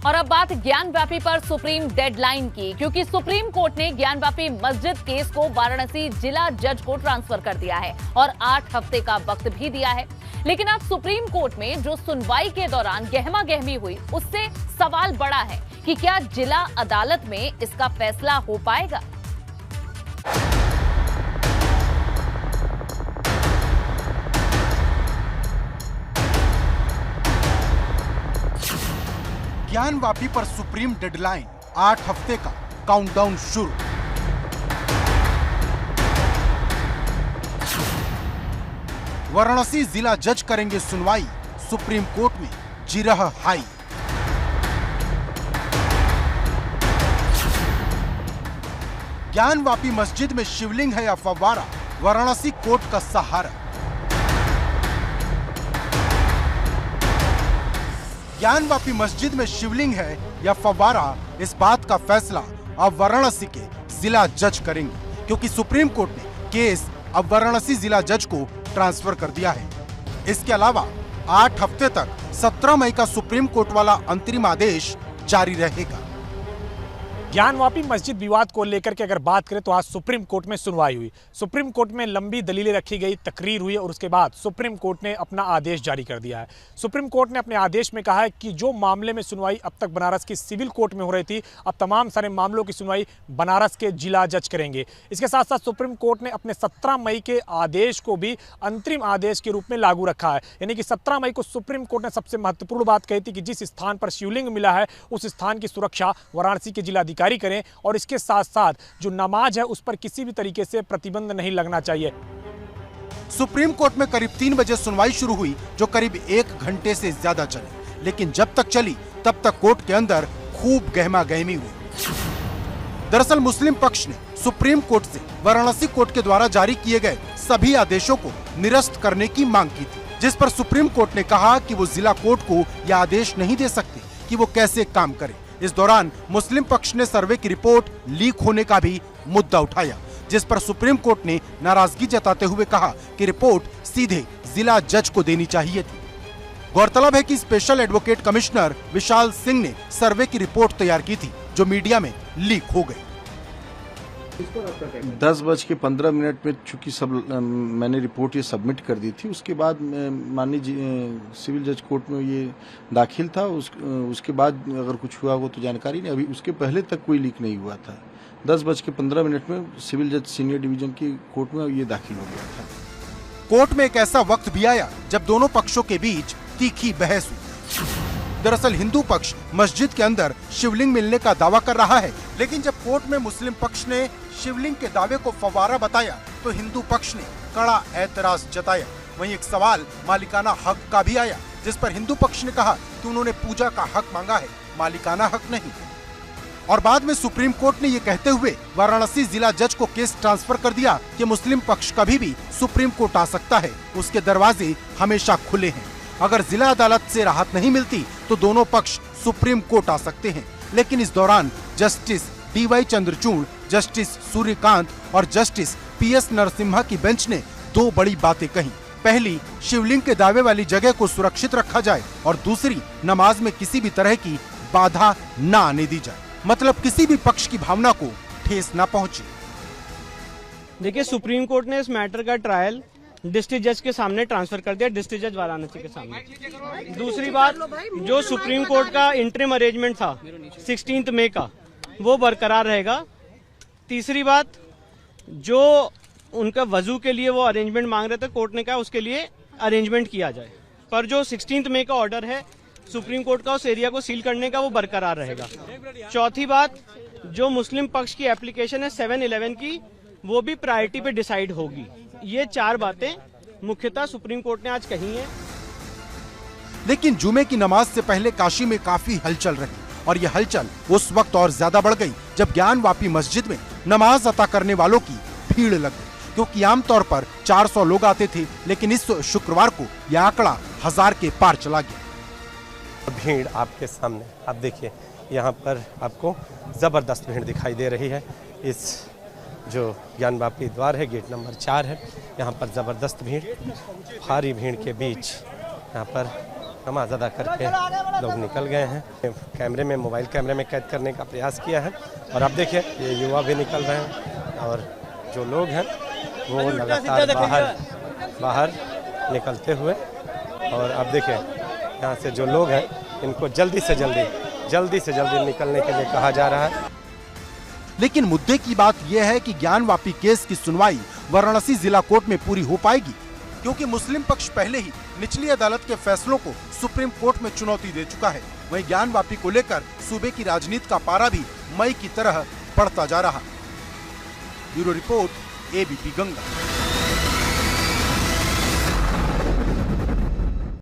और अब बात ज्ञानवापी पर सुप्रीम डेडलाइन की, क्योंकि सुप्रीम कोर्ट ने ज्ञानवापी मस्जिद केस को वाराणसी जिला जज को ट्रांसफर कर दिया है और 8 हफ्ते का वक्त भी दिया है। लेकिन आज सुप्रीम कोर्ट में जो सुनवाई के दौरान गहमा गहमी हुई, उससे सवाल बड़ा है कि क्या जिला अदालत में इसका फैसला हो पाएगा। ज्ञानवापी पर सुप्रीम डेडलाइन, 8 हफ्ते का काउंटडाउन शुरू। वाराणसी जिला जज करेंगे सुनवाई, सुप्रीम कोर्ट में जिरह हाई। ज्ञानवापी मस्जिद में शिवलिंग है या फव्वारा, वाराणसी कोर्ट का सहारा। ज्ञानवापी मस्जिद में शिवलिंग है या फव्वारा, इस बात का फैसला अब वाराणसी के जिला जज करेंगे, क्योंकि सुप्रीम कोर्ट ने केस अब वाराणसी जिला जज को ट्रांसफर कर दिया है। इसके अलावा 8 हफ्ते तक 17 मई का सुप्रीम कोर्ट वाला अंतरिम आदेश जारी रहेगा। ज्ञानवापी मस्जिद विवाद को लेकर के अगर बात करें तो आज सुप्रीम कोर्ट में सुनवाई हुई। सुप्रीम कोर्ट में लंबी दलीलें रखी गई, तकरीर हुई और उसके बाद सुप्रीम कोर्ट ने अपना आदेश जारी कर दिया है। सुप्रीम कोर्ट ने अपने आदेश में कहा है कि जो मामले में सुनवाई अब तक बनारस की सिविल कोर्ट में हो रही थी, अब तमाम सारे मामलों की सुनवाई बनारस के जिला जज करेंगे। इसके साथ साथ सुप्रीम कोर्ट ने अपने 17 मई के आदेश को भी अंतरिम आदेश के रूप में लागू रखा है। यानी कि 17 मई को सुप्रीम कोर्ट ने सबसे महत्वपूर्ण बात कही थी कि जिस स्थान पर शिवलिंग मिला है उस स्थान की सुरक्षा वाराणसी के जिलाधिकारी करें और इसके साथ साथ जो नमाज है उस पर किसी भी तरीके से प्रतिबंध नहीं लगना चाहिए। सुप्रीम कोर्ट में करीब 3 बजे सुनवाई शुरू हुई, जो करीब 1 घंटे से ज्यादा चली। लेकिन जब तक चली तब तक कोर्ट के अंदर खूब गहमा गहमी हुई। दरअसल मुस्लिम पक्ष ने सुप्रीम कोर्ट से वाराणसी कोर्ट के द्वारा जारी किए गए सभी आदेशों को निरस्त करने की मांग की थी, जिस पर सुप्रीम कोर्ट ने कहा कि वो जिला कोर्ट को यह आदेश नहीं दे सकते कि वो कैसे काम करे। इस दौरान मुस्लिम पक्ष ने सर्वे की रिपोर्ट लीक होने का भी मुद्दा उठाया, जिस पर सुप्रीम कोर्ट ने नाराजगी जताते हुए कहा कि रिपोर्ट सीधे जिला जज को देनी चाहिए थी। गौरतलब है कि special advocate commissioner Vishal Singh ने सर्वे की रिपोर्ट तैयार की थी, जो मीडिया में लीक हो गई। 10:15 में चूंकि मैंने रिपोर्ट ये सबमिट कर दी थी, उसके बाद माननीय सिविल जज कोर्ट में ये दाखिल था। उसके बाद अगर कुछ हुआ हो तो जानकारी नहीं, अभी उसके पहले तक कोई लीक नहीं हुआ था। 10:15 में सिविल जज सीनियर डिवीजन की कोर्ट में ये दाखिल हो गया था। कोर्ट में एक ऐसा वक्त भी आया जब दोनों पक्षों के बीच तीखी बहस हुई। दरअसल हिंदू पक्ष मस्जिद के अंदर शिवलिंग मिलने का दावा कर रहा है, लेकिन जब कोर्ट में मुस्लिम पक्ष ने शिवलिंग के दावे को फव्वारा बताया तो हिंदू पक्ष ने कड़ा ऐतराज जताया। वहीं एक सवाल मालिकाना हक का भी आया, जिस पर हिंदू पक्ष ने कहा कि उन्होंने पूजा का हक मांगा है, मालिकाना हक नहीं। और बाद में सुप्रीम कोर्ट ने ये कहते हुए वाराणसी जिला जज को केस ट्रांसफर कर दिया कि मुस्लिम पक्ष कभी भी सुप्रीम कोर्ट आ सकता है, उसके दरवाजे हमेशा खुले हैं। अगर जिला अदालत से राहत नहीं मिलती तो दोनों पक्ष सुप्रीम कोर्ट आ सकते हैं। लेकिन इस दौरान justice DY Chandrachud, justice Suryakant और जस्टिस PS नरसिम्हा की बेंच ने 2 बड़ी बातें कही। पहली, शिवलिंग के दावे वाली जगह को सुरक्षित रखा जाए और दूसरी, नमाज में किसी भी तरह की बाधा न आने दी जाए, मतलब किसी भी पक्ष की भावना को ठेस न पहुंचे। देखिए, सुप्रीम कोर्ट ने इस मैटर का ट्रायल डिस्ट्रिक्ट जज के सामने ट्रांसफर कर दिया, डिस्ट्रिक्ट जज वाराणसी के सामने। दूसरी बात, जो सुप्रीम कोर्ट का इंटरिम अरेंजमेंट था 16 मई का, वो बरकरार रहेगा। तीसरी बात, जो उनका वजू के लिए वो अरेंजमेंट मांग रहे थे, कोर्ट ने कहा उसके लिए अरेंजमेंट किया जाए, पर जो 16 मई का ऑर्डर है सुप्रीम कोर्ट का उस एरिया को सील करने का, वो बरकरार रहेगा। चौथी बात, जो मुस्लिम पक्ष की एप्लीकेशन है 7/11 की, वो भी प्रायोरिटी पे डिसाइड होगी। ये 4 बातें मुख्यतः सुप्रीम कोर्ट ने आज कही हैं। लेकिन जुमे की नमाज से पहले काशी में काफी हलचल रही और ये हलचल उस वक्त और ज्यादा बढ़ गई जब ज्ञानवापी मस्जिद में नमाज अता करने वालों की भीड़ लग गई, क्योंकि आमतौर पर 400 लोग आते थे, लेकिन इस शुक्रवार को यह आंकड़ा 1000 के पार चला गया। भीड़ आपके सामने आप देखिए, यहाँ पर आपको जबरदस्त भीड़ दिखाई दे रही है। इस जो ज्ञानवापी द्वार है, गेट नंबर 4 है, यहाँ पर ज़बरदस्त भीड़, भारी भीड़ के बीच यहाँ पर नमाज अदा करके लोग निकल गए हैं। कैमरे में, मोबाइल कैमरे में कैद करने का प्रयास किया है और आप देखिए ये युवा भी निकल रहे हैं और जो लोग हैं वो लगातार बाहर निकलते हुए, और आप देखिए यहाँ से जो लोग हैं इनको जल्दी से जल्दी निकलने के लिए कहा जा रहा है। लेकिन मुद्दे की बात यह है कि ज्ञानवापी केस की सुनवाई वाराणसी जिला कोर्ट में पूरी हो पाएगी, क्योंकि मुस्लिम पक्ष पहले ही निचली अदालत के फैसलों को सुप्रीम कोर्ट में चुनौती दे चुका है। वहीं ज्ञानवापी को लेकर सूबे की राजनीति का पारा भी मई की तरह बढ़ता जा रहा। Bureau report, ABP Ganga.